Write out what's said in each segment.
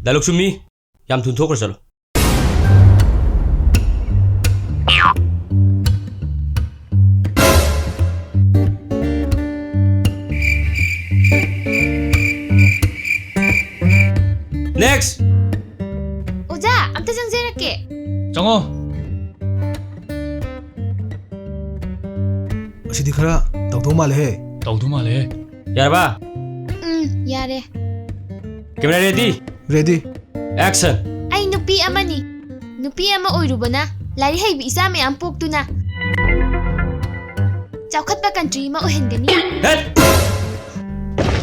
Dialogue चुम्मी याम थुन थोकर चलो next ओजा अम्ता चंगजेरके चंगो असिदि खरा तौदो माले हे तौदु माले यार बा यारे कैमरा रेडी एक्शन आई नुपी अमनी नुपी अमा ओइरुबना लारी हैबि इसा मयाम पोक्तुना चाउखतपा कंट्री मा ओहेनगनी हेड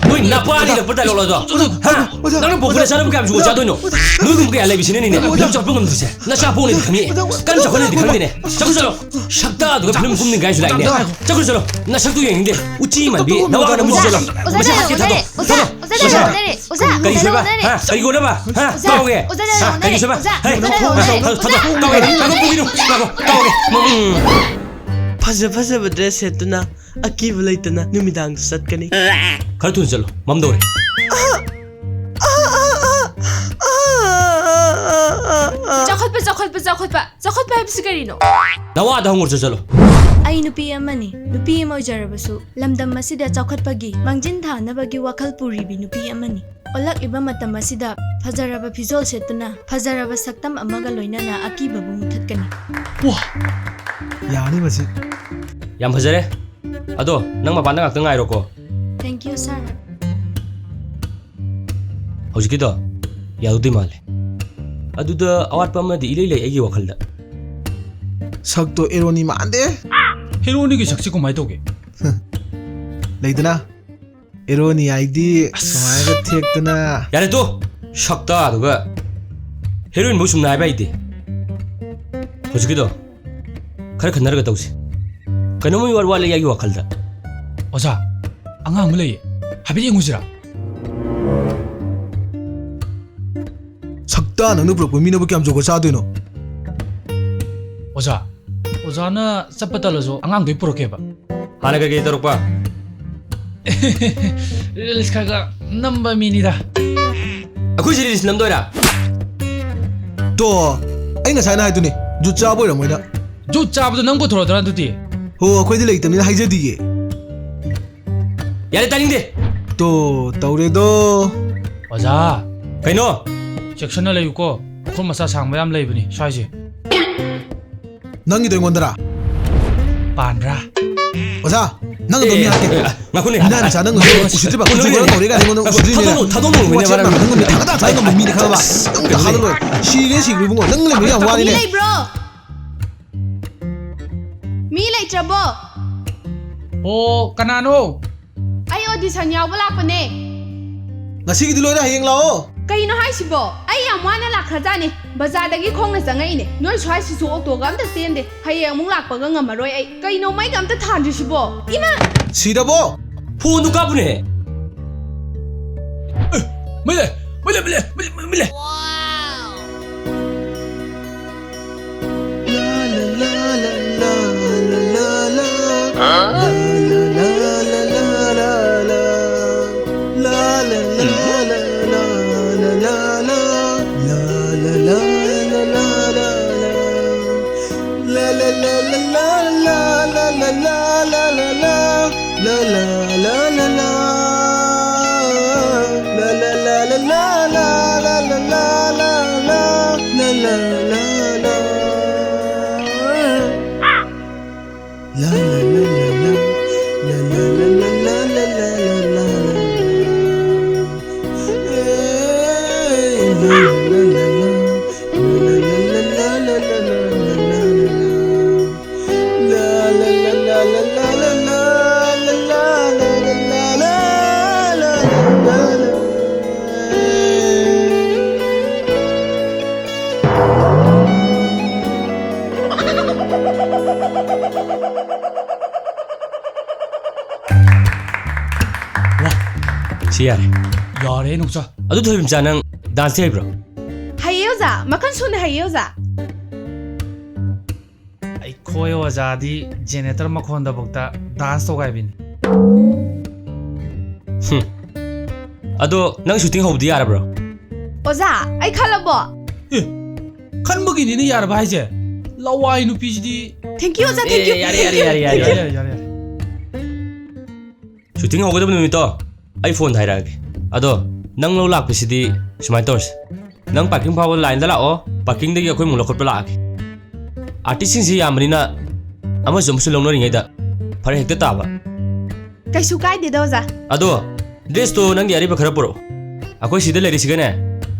नोई नापानी द पता लोलो दो हा नंग पोपुले सारा बुका जुगो जादोइनो नोई गुम के आले बिसिने निने फिल्म चप गम दिसे न चा पोने दिखमी कन चखने दिखमी ने चकु चलो शक्ता दो फिल्म गुमने गाइस लाइने चकु चलो न शक्तु येंगे उची मनबी नवा न मुजि चलो ओजा करी सेबा हा करी गोना बा हा काओगे हा करी सेबा हे काओगे काओगे पुगिनु काओगे फजा फजा ड्रेस सेटना अकीब लेतना नुमिदांग सटकनी खर तुन चलो मम दौरे चखतपा हैबिस करिनो नवा द हंगुर चलो आई नुपी अमनी नुपी अमा ओइजरबसु लमदम मसिदा चौखटपगी मांजिन थानबगी वखल पुरीबी नुपी अमनी ओलक्लिबा मतम मसिदा फजरबा फिजोल सेतुना फजरबा सक्तम अमगा लोइनाना अकीबबु मुथतकनी वाह यानी मसी याम फजरे अदो नंग मपान ngak tang ngairo ko thank you sir hojiki do yadudi male aduda awat pa ma di ilei lei agi wakal da सकतो एरोनी मांदे हेरोनी की सक्सी को माइ दोगे लेदना एरोनी ID समायगा थेक्तना yare to shakta aduga heroin bu sumna ba ide hojiki do khar khanar ga tausi kanomi war wale yagi wakal da ओजा अंगांग मले हाबि येंगुजिरा सकता ननु प्रोपो मिनबो क्याम जोगो चादोइनो ओजा ओजाना चपतलजो अंगांग दोइ पुरकेबा hana ga ge tarukpa release खागा नंबर मिनिदा akhui series nam doira तो अइना साइना हाइदुनी जु चाबोइ रमोइना जो चाबदो नंग को थोरदरा दुति हो अखोइदि लेइतमिना हाइजदिगे yare taning de तो तौरे दो ओजा kaino सेक्शन लैयुको खुम मसा सांग मयाम लैबनी स्वाइजे नंगी तो इंगोंदरा पानरा ओजा नंग दो मी हाके ngakune ना ना नंग उसिति बा कुजु गरन तौरेगा निगोन उसिति ने थादोनो मेने बारा नंग मी थांगा ता थाइनो मी खाबा नंग हादलो सिगे सिग्रु बुंगो नंग ले मी याम वानि ने ब्रो मी लेट्रबो ओ कनानो आई ऑडिशन यावबा लापने ngasi gi loina hayeng lao कईनो हाइसिबो आई याम वाना लाखरजाने बाजारदगी खोंगना चंगैने नोय स्वाइसिसु ऑक्टोगा अमता सेंदे हयें अमुक लाकपगा ngamaroy आई कईनो माइ गमता थांद्रिसिबो इमा सिदबो phone du kapune मिले मिले मिले मिले siare यारे नुचा adu thoibim chanang dance hai bro हयेओजा मखन सुने हयेओजा आई खोय ओजादी जेनेटर मखोंदा बक्ता डांस तो गायबिन ado nang shooting hobdi yara bro ꯑꯣꯖꯥ ꯑꯩ ꯈꯜꯂꯕꯣ ꯈꯟꯕꯒꯤꯅꯤꯅꯦ ꯌꯥꯔꯕ ꯍꯥꯏꯁꯦ ꯂꯋꯥꯏ ꯅꯨꯄꯤꯁꯤꯗꯤ ꯊꯦꯡꯛ ꯌꯨ ꯑꯣꯖꯥ ꯊꯦꯡꯛ ꯌꯨ ꯌꯥꯔꯦ ꯌꯥꯔꯦ ꯁꯨꯇꯤꯡ ꯍꯧꯒꯗꯕ ꯅꯨꯃꯤꯠꯇꯣ ꯑꯩ ꯐꯣꯟꯗ ꯍꯥꯏꯔꯛꯑꯒꯦ ꯑꯗꯣ ꯅꯪ ꯂꯧ ꯂꯥꯛꯄꯁꯤꯗꯤ ꯁꯨꯃꯥꯏꯅ ꯇꯧꯔꯁꯤ ꯅꯪ ꯄꯥꯔꯀꯤꯡ ꯐꯥꯎꯕ ꯂꯥꯏꯟꯗ ꯂꯥꯛꯑꯣ ꯄꯥꯔꯀꯤꯡꯗꯒꯤ ꯑꯩꯈꯣꯏ ꯑꯃꯨꯛ ꯂꯧꯈꯠꯄ ꯂꯥꯛꯑꯒꯦ ꯑꯥꯔꯇꯤꯁꯁꯤꯡꯁꯤ ꯌꯥꯝꯕꯅꯤꯅ ꯑꯃꯁꯨ ꯂꯧꯅꯔꯤꯉꯩꯗ ꯐꯔꯛ ꯍꯦꯛꯇ ꯇꯥꯕ ꯀꯩꯁꯨ ꯀꯥꯏꯗꯦꯗ ꯑꯣꯖꯥ ꯑꯗꯣ ꯗ꯭ꯔꯦꯁꯇꯣ ꯅꯪꯒꯤ ꯑꯔꯤꯕ ꯈꯔ ꯄꯨꯔꯛꯑꯣ ꯑꯩꯈꯣꯏ ꯁꯤꯗ ꯂꯩꯔꯤꯁꯤꯒꯅꯦ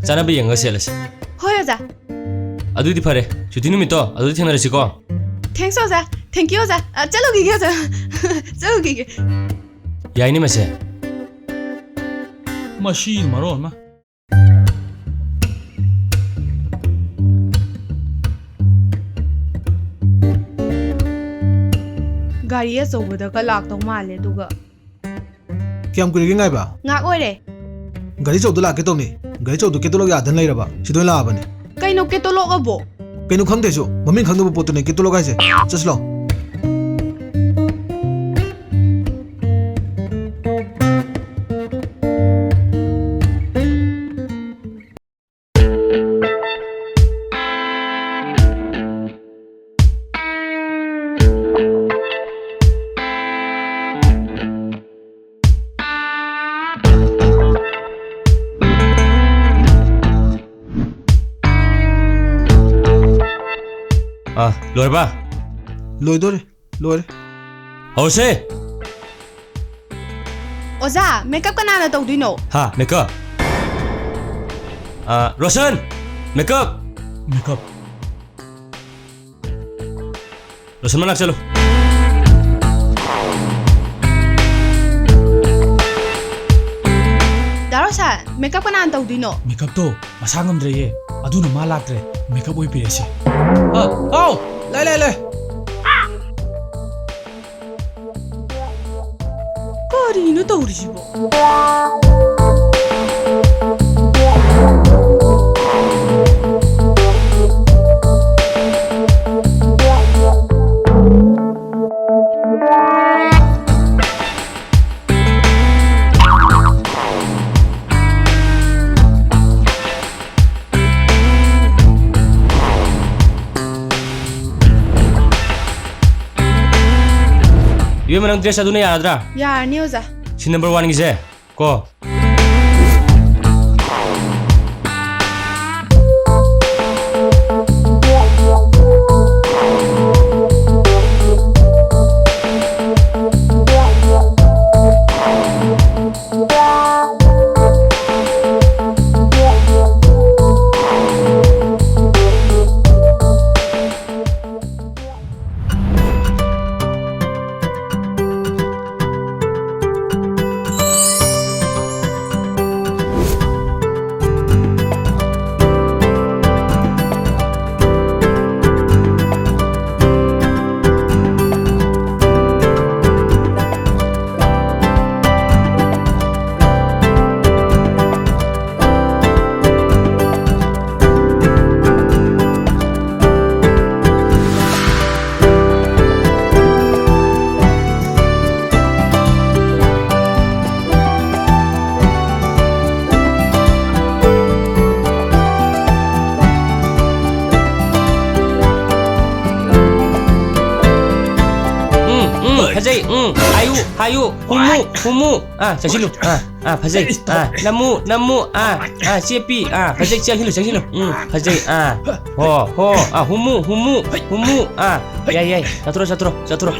ꯆꯥꯅꯕ ꯌꯦꯡꯉꯒ ꯁꯦꯠꯂꯁꯤ ꯍꯣꯏ ꯑꯣꯖꯥ ꯑꯗꯨꯗꯤ ꯐꯔꯦ ꯁꯨꯇꯤ ꯅꯨꯃꯤꯠꯇꯣ ꯑꯗꯨꯗꯤ ꯊꯦꯡꯅꯔꯁꯤꯀꯣ ꯊꯦꯡꯛꯁ ꯑꯣꯖꯥ ꯊꯦꯡꯛ ꯌꯨ ꯑꯣꯖꯥ ꯆꯠꯂꯨꯈꯤꯒꯦ ꯑꯣꯖꯥ ꯆꯠꯂꯨꯈꯤꯒꯦ ꯌꯥꯏꯅꯦ ꯃꯁꯦ ꯃꯁꯤ ꯃꯔꯣꯟ ꯑꯃ ꯒꯥꯔꯤ ꯑꯆꯧꯕꯗꯒ ꯂꯥꯛꯇꯧ ꯃꯥꯜꯂꯦ ꯑꯗꯨꯒ ꯀꯌꯥꯝ ꯀꯨꯏꯔꯒꯦ ꯉꯥꯏꯕ ꯉꯥꯛ ꯑꯣꯏꯔꯦ ꯒꯥꯔꯤ ꯆꯧꯗ ꯂꯥꯛꯀꯦ ꯇꯧꯅꯤ ꯒꯥꯔꯤ ꯆꯧꯗꯣ ꯀꯦꯇꯣꯂꯣꯛ ꯌꯥꯗꯅ ꯂꯩꯔꯕ ꯁꯤꯗ ꯑꯣꯏꯅ ꯂꯥꯛꯑꯕꯅꯤ ꯀꯩꯅꯣ ꯀꯦꯇꯣꯂꯣꯛꯑꯕꯣ ꯀꯩꯅꯣ ꯈꯪꯗꯦꯁꯨ ꯃꯃꯤꯡ ꯈꯪꯗꯕ ꯄꯣꯠꯇꯨꯅꯦ ꯀꯦꯇꯣꯂꯣꯛ ꯍꯥꯏꯁꯦ ꯆꯠꯁꯤ ꯂꯥꯎ ꯂꯣꯏꯔꯕ ꯂꯣꯏꯗꯣꯔꯦ ꯂꯣꯏꯔꯦ ꯍꯧꯔꯁꯦ ꯑꯣꯖꯥ ꯃꯦꯀꯞ ꯀꯅꯥꯅ ꯇꯧꯗꯣꯏꯅꯣ ꯍꯥ ꯃꯦꯀꯞ ꯔꯣशन मेकअप रोशन मनाक चलो ꯗꯥꯔꯣꯁꯥ ꯃꯦꯀꯞ ꯀꯅꯥꯅ ꯇꯧꯗꯣꯏꯅꯣ ꯃꯦꯀꯞꯇꯣ ꯃꯁꯥ ꯉꯝꯗ꯭ꯔꯦꯌꯦ ꯑꯗꯨꯅ ꯃꯥ ꯂꯥꯛꯇ꯭ꯔꯦ ꯃꯦꯀꯞ ꯑꯣꯏꯕꯤꯔꯁꯤ ꯑꯥꯎ ꯂꯩ ꯀꯔꯤꯅꯣ ꯇꯧꯔꯤꯁꯤꯕꯣ ये मनंग ड्रेस अदुने यादरा ꯌꯥꯔꯅꯤ ꯑꯣꯖꯥ सी नंबर 1 गिसे को फजै आयु हायु हुमु चसिलु फजै नमु चेपी फजै चंगिलु फजै हो हुमु याय चतुरो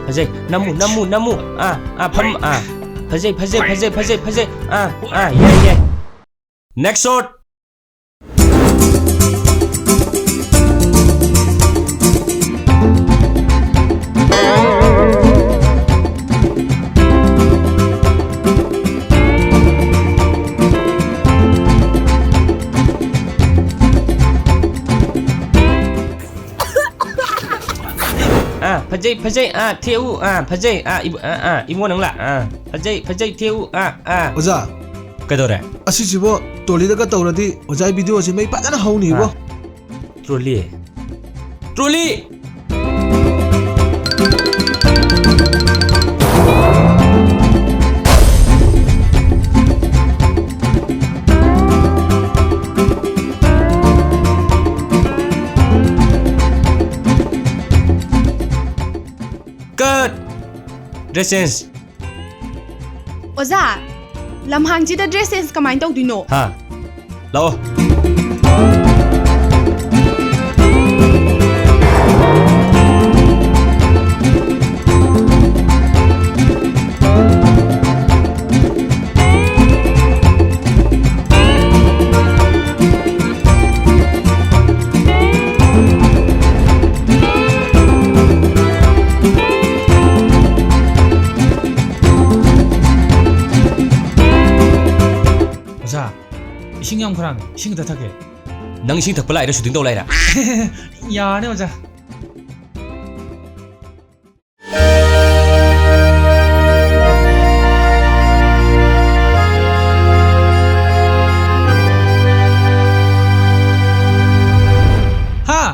फजै नमु फम फजै याय नेक्स्ट शॉट फजै थेउ फजै इमो नंला फजै थेउ ओजा कदोरे असिसिबो टोलीदगा तौरदि ओजाई वीडियो से मै फजन हौनिबो ट्रोली ड्रेस चेंज ओजा लम्हांगजीदा ड्रेस सेंस कमाइन तौदुनो हाँ लाओ ओजा इसिंग याम खरांग इसिंग दा थाके नंग इसिंग थकपा लाइरा शूटिंग तौ लाइरा याने ओजा हाँ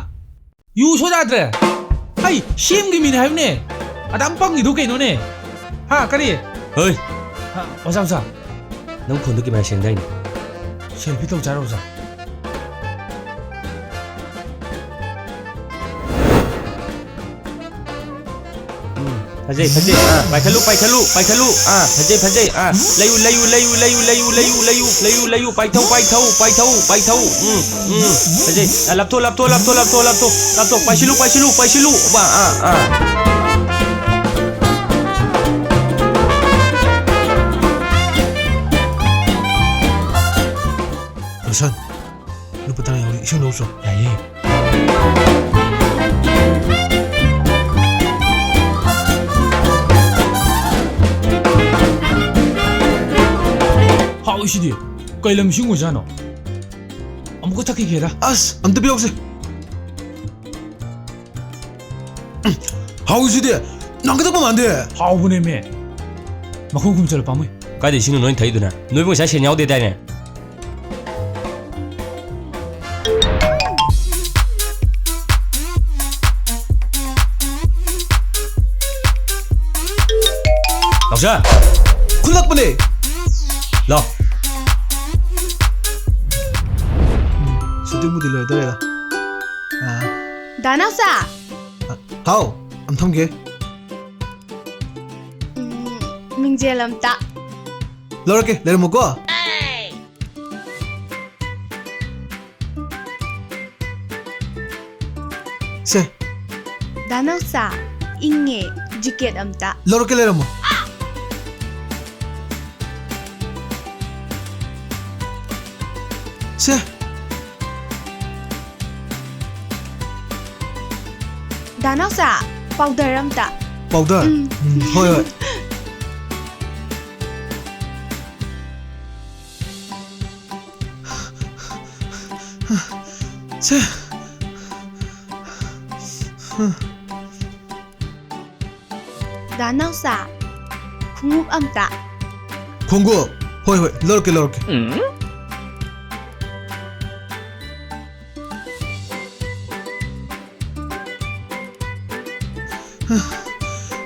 यू सोदाद्रे हाय शिम की मीन हाइवने अदम पंग इदु कइनोने हाँ करी हेय हाँ ओजा ओजा नंग फोन की मैं सेंदाइन सेल्फी तो चारो ओजा फजे फजे पाइखलु पाइखलु पाइखलु फजे फजे लयु लयु लयु लयु लयु लयु लयु लयु लयु पाइथौ पाइथौ पाइथौ पाइथौ फजे लपथो लपथो लपथो लपथो लपथो लपथो पाइसिलु पाइसिलु पाइसिलु बा सन नु पता याव리 이신 넣었어 야예 हाउ इसिदि कैलम सिंग ओजानो अमुको थाके गेरा 아스 암드 비옥세 하우지디 남기다 보면 안돼 हाउ बने में मखों घुम चल पामुई कादे सिनु नोइन थाइदुना नोइबो सा सेन्याव दे दाने लाउसा 쿨락보네 लाउ 슈팅 무딜 넣어야 아 दानावसा 하우 암탐게 मिंगजेलमता 넣을게 내려 먹고 세 दानावसा इंगे जिकेट अमता 넣을게 내려 먹 세 दानावसा पाउडर अमता पाउडर होय होय 세 दानावसा खुंगुप अमता 공구 호이 호이 넣을게 넣을게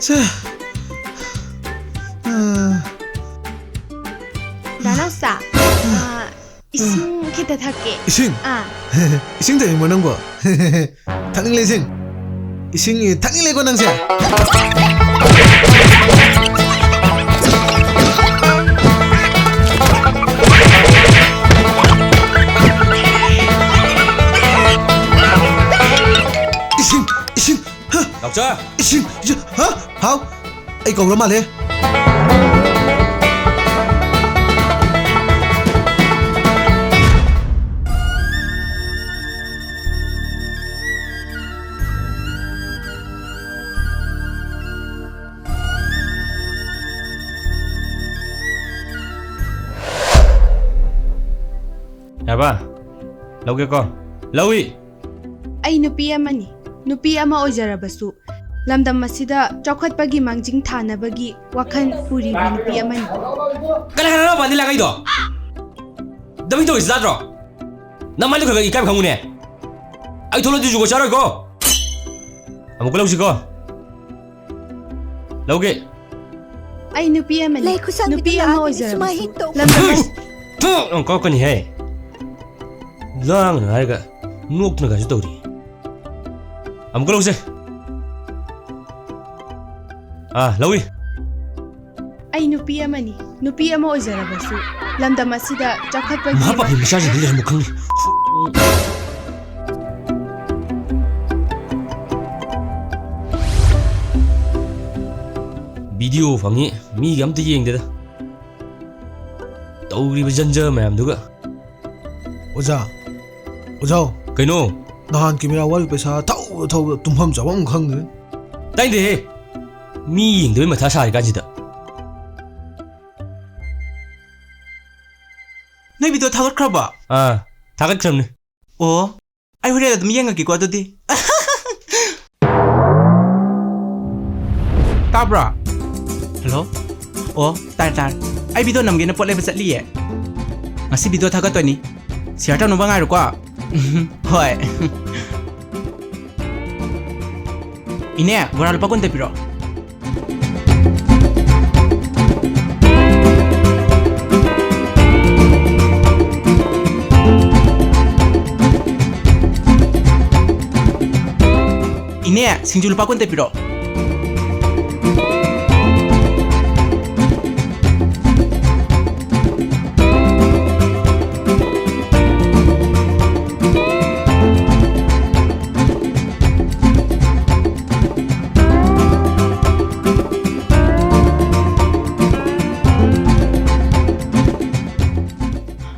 세 दानावसा इसिंग kita thake 이싱 이싱도 뭐는 거 당일레싱 이싱이 당일레 권항세 이싱 이싱 लाउसा 이싱 이싱 하우 이 cầu lắm mà lên याबा लौगे को लौई ai nupi amani nupi ama ojarabasu lamdam masida chokhatpagi mangjing thanabagi wakhan puri nupi amani कल हराना बांधी लगाई दो दमी तो इज्जत रो ना मालिक का इकाम खाऊने आई थोड़ा जुगो चारो को हमको लौसी को लौगे ai nupi amani Lai khusang nupi bidula ama ati ojarabasu sumahin to. lamdam को कनी है लांग ना आएगा नोक ना गाजू तोरी हमको लौसे लौई ꯑꯩ ꯅꯨꯄꯤ ꯑꯃꯅꯤ ꯅꯨꯄꯤ ꯑꯃ ꯑꯣꯏꯖꯔꯕꯁꯨ ꯂꯝꯗꯝ ꯑꯁꯤꯗ ꯆꯥꯎꯈꯠꯄꯒꯤ ꯃꯍꯥ ꯄꯥꯄꯤ ꯃꯆꯥꯁꯤꯡꯗꯨ ꯂꯩꯔꯝꯕ ꯈꯪꯉꯤ ꯚꯤꯗꯤꯑꯣ ꯐꯪꯉꯤ ꯃꯤꯒ ꯑꯝꯇ ꯌꯦꯡꯗꯦꯗ ꯇꯧꯔꯤꯕ ꯖꯟꯖ ꯃꯌꯥꯝꯗꯨꯒ ꯑꯣꯖꯥ ꯑꯣꯖꯥ ꯀꯩꯅꯣ ꯅꯍꯥꯟ ꯀꯦꯃꯦꯔꯥ ꯋꯥꯔꯤ ꯄꯩꯁꯥ ꯊꯧꯕ ꯇꯨꯝꯐꯝ ꯆꯥꯐꯝ ꯈꯪꯗꯦ ꯇꯥꯏꯗꯦꯍꯦ ꯃꯤ ꯌꯦꯡꯗꯕꯩ ꯃꯊꯥ ꯁꯥꯔꯤ ꯀꯥꯟꯁꯤꯗ ꯅꯣꯏ ꯚꯤꯗꯤꯑꯣ ꯊꯥꯒꯠꯈ꯭ꯔꯕ? ꯊꯥꯒꯠꯈ꯭ꯔꯕꯅꯤ ꯑꯣ ꯑꯩ ꯍꯣꯔꯦꯟ ꯑꯗꯨꯝ ꯌꯦꯡꯉꯛꯀꯦꯀꯣ ꯑꯗꯨꯗꯤ ꯇꯥꯕ꯭ꯔꯥ? ꯍꯜꯂꯣ? ꯑꯣ ꯇꯥꯔꯦ ꯑꯩ ꯚꯤꯗꯤꯑꯣ ꯅꯝꯒꯦꯅ ꯄꯣꯠ ꯂꯩꯕ ꯆꯠꯂꯤꯌꯦ ꯉꯁꯤ ꯚꯤꯗꯤꯑꯣ ꯊꯥꯒꯠꯇꯣꯏꯅꯤ ꯁꯤꯌꯔ ꯇꯧꯅꯕ ꯉꯥꯏꯔꯣꯀꯣ ꯍꯣꯏ ꯏꯅꯦ ꯕꯣꯔꯥ ꯂꯨꯄꯥ 20 ꯄꯤꯔꯣ 이네 싱주를 바꾼대 빌어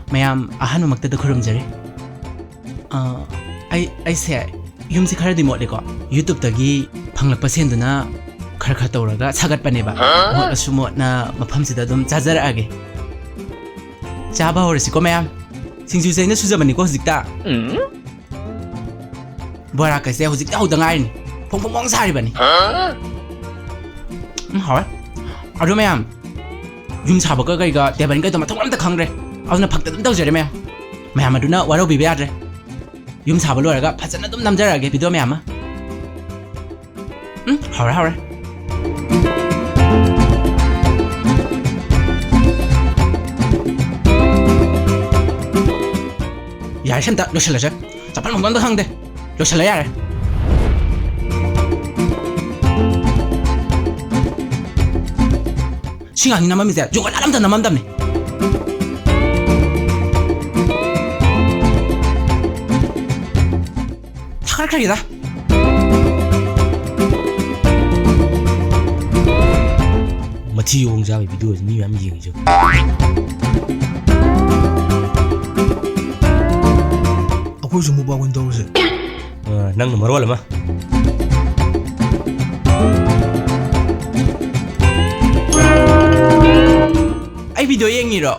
ꯃꯌꯥꯝ ꯑꯍꯥꯟꯕꯃꯛꯇꯗ ꯈꯨꯔꯨꯝꯖꯔꯤ ꯑꯩꯁꯦ ꯌꯨꯝꯁꯤ ꯈꯔꯗꯤ ꯃꯣꯠꯂꯦꯀꯣ ꯌꯨꯇꯨꯕꯇꯒꯤ ꯐꯪꯂꯛꯄ ꯁꯦꯟꯗꯨꯅ ꯈꯔ ꯇꯧꯔꯒ ꯁꯥꯒꯠꯄꯅꯦꯕ ꯃꯣꯠꯂꯁꯨ ꯃꯣꯠꯅ ꯃꯐꯝꯁꯤꯗ ꯑꯗꯨꯝ ꯆꯥꯖꯔꯛꯑꯒꯦ ꯆꯥꯕ ꯍꯧꯔꯁꯤꯀꯣ ꯃꯌꯥꯝ ꯁꯤꯡꯖꯨꯁꯦ ꯑꯩꯅ ꯁꯨꯖꯕꯅꯤꯀꯣ ꯍꯧꯖꯤꯛꯇ ꯕꯣꯔꯥ ꯀꯩꯁꯦ ꯍꯧꯖꯤꯛꯇ ꯍꯧꯗ ꯉꯥꯏꯔꯤꯅꯤ ꯐꯣꯡ ꯐꯣꯡ ꯁꯥꯔꯤꯕꯅꯤ ꯍꯥꯎꯋꯦ ꯑꯗꯨ ꯃꯌꯥꯝ ꯌꯨꯝ ꯁꯥꯕꯒ ꯀꯩꯒ ꯇꯦꯕꯜ ꯀꯩꯗꯣ ꯃꯊꯧ ꯑꯝꯇ ꯈꯪꯗ꯭ꯔꯦ ꯑꯗꯨꯅ ꯐꯛꯇ ꯑꯗꯨꯝ ꯇꯧꯖꯔꯦ ꯃꯌꯥꯝ ꯑꯗꯨꯅ ꯋꯥꯔꯧꯕꯤꯕ ꯌꯥꯗ꯭ꯔꯦ ꯌꯨꯝ ꯁꯥꯕ ꯂꯣꯏꯔꯒ ꯐꯖꯅ ꯑꯗꯨꯝ ꯅꯝꯖꯔꯛꯑꯒꯦ ꯚꯤꯗꯤꯑꯣ ꯃꯌꯥꯝ ꯑꯃ ꯍꯧꯔꯦ ꯌꯥꯔꯦ ꯁꯝꯇ ꯂꯣꯏꯁꯤꯜꯂꯁꯦ ꯆꯠꯐꯝ ꯑꯝꯇ ꯈꯪꯗꯦ ꯂꯣꯏꯁꯤꯜꯂ ꯌꯥꯔꯦ ꯁꯤꯉꯥꯡꯅꯤ ꯅꯝꯃꯝꯃꯤꯁꯦ ꯖꯨꯒꯣꯠ ꯑꯝꯇ ꯅꯝꯃꯝꯗꯕꯅꯤ ꯊꯥꯒꯠꯈ꯭ꯔꯒꯦꯗ ꯃꯊꯤ ꯌꯣꯡ ꯆꯥꯕꯒꯤ ꯚꯤꯗꯤꯑꯣꯁꯤ ꯃꯤ ꯃꯌꯥꯝ ꯌꯦꯡꯉꯤꯁꯦ ꯑꯩꯈꯣꯏꯁꯨ ꯃꯨꯛꯕꯥꯡ ꯑꯣꯏꯅ ꯇꯧꯔꯁꯦ ꯅꯪꯅ ꯃꯔꯣꯜ ꯑꯃ ꯑꯩ ꯚꯤꯗꯤꯑꯣ ꯌꯦꯡꯉꯤꯔꯣ